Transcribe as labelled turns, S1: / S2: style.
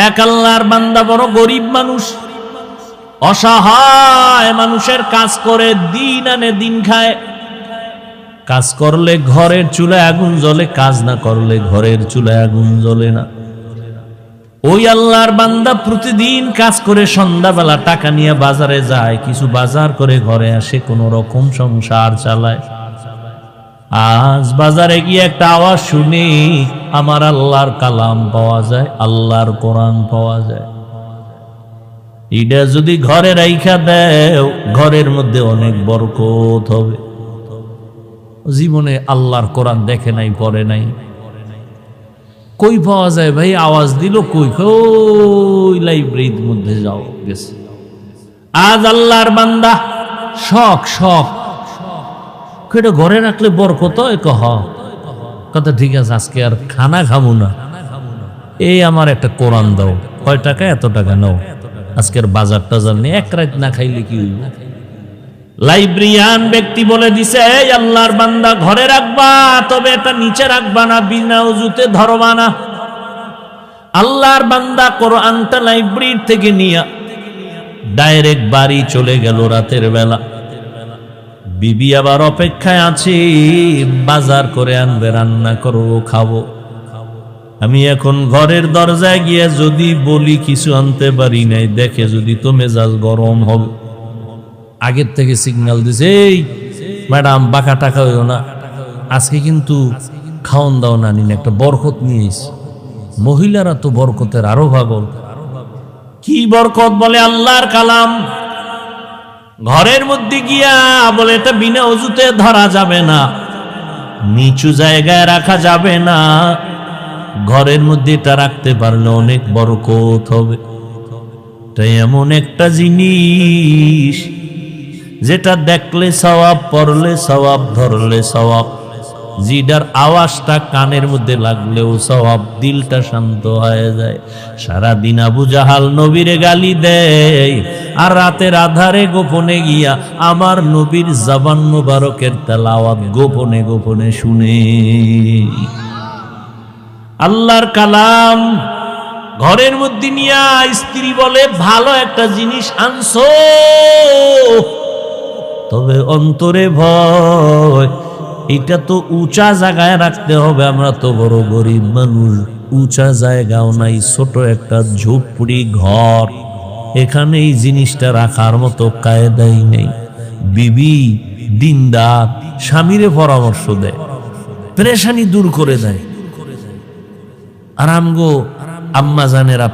S1: এক আল্লাহর বান্দা বড় গরিব মানুষ, অসহায় মানুষের কাজ করে দিন আনে দিন খায়। কাজ করলে ঘরের চুলায় আগুন জ্বলে, কাজ না করলে ঘরের চুলায় আগুন জ্বলে না। ওই আল্লাহর বান্দা প্রতিদিন কাজ করে সন্ধ্যাবেলা টাকা নিয়ে বাজারে যায়, কিছু বাজার করে ঘরে আসে, কোন রকম সংসার চালায়। আজ বাজারে গিয়ে একটা আওয়াজ শুনি, আমার আল্লাহর কালাম পাওয়া যায়, আল্লাহর কোরআন পাওয়া যায়। এটা যদি ঘরে রাইখা দেও, ঘরের মধ্যে অনেক বরকত হবে। জীবনে আল্লাহর কোরআন দেখে নাই, পড়ে নাই, কই পাওয়া যায় ভাই? আওয়াজ দিল কই, কই লাইব্রেরির মধ্যে যাও, গেছে। আজ আল্লাহর বান্দা শখ শখ এটা ঘরে রাখলে বরকত কথা। ঠিক আছে, আজকে আর খানা খাবো না, এই আমার একটা কোরআন দাও। কয় টাকা? এত টাকা নাও, আজকের বাজার টাজার নিয়ে এক রাত না খাইলে কি হইব? লাইব্রেরিয়ান ব্যক্তি বলে দিছে, এই আল্লাহর বান্দা ঘরে রাখবা, তবে এটা নিচে রাখবা না, বিনা উজুতে ধরবা না। আল্লাহর বান্দা কোরআনটা লাইব্রেরি থেকে নিয়ে ডাইরেক্ট বাড়ি চলে গেল রাতের বেলা। বিবি আবার অপেক্ষায় আছে, বাজার করে আনবে, রান্না করবো, খাবো। আমি এখন ঘরের দরজায় গিয়ে যদি বলি কিছু আনতে পারি নাই, দেখে যদি তো মেজাজ গরম হবে। আগের থেকে সিগন্যাল দিছে, এই ম্যাডাম বাঁকা টাকা হইও না, আজকে কিন্তু খাওন দাও না, নিন একটা বরকত নিয়েছ। মহিলারা তো বরকতের আরো পাগল। কি বরকত? বলে আল্লাহর কালাম। ঘরের মধ্যে গিয়া বলে এটা বিনা অজুতে ধরা যাবে না, নিচু জায়গায় রাখা যাবে না, ঘরের মধ্যে এটা রাখতে পারলে অনেক বরকত হবে। তাই এমন একটা জিনিস যেটা দেখলে সওয়াব, পড়লে সওয়াব, ধরলে সওয়াব, জিডার আওয়াজটা কানের মধ্যে লাগলেও সওয়াব, দিলটা শান্ত হয়ে যায়। সারাদিন আবু জাহাল নবীরে গালি দেয়, আর রাতের আধারে গোপনে গিয়া আমার নবীর জবান মুবারকের তেলাওয়াত গোপনে গোপনে শুনে। আল্লাহর কালাম ঘরের মধ্যে নিয়া স্ত্রী বলে, ভালো একটা জিনিস আনছো, তবে অন্তরে ভয়, এটা তো উঁচা জায়গায় রাখতে হবে। আমরা তো বড় গরিব মানুষ, উঁচা জায়গাও নাই, ছোট একটা ঝুপড়ি ঘর, এখানে এই জিনিসটা রাখার মতো কায়দাই নেই। বিবি দিনদার, স্বামীরে পরামর্শ দেয়, পেরেশানি দূর করে দেয়। আর আমগো আম্মা জানেরা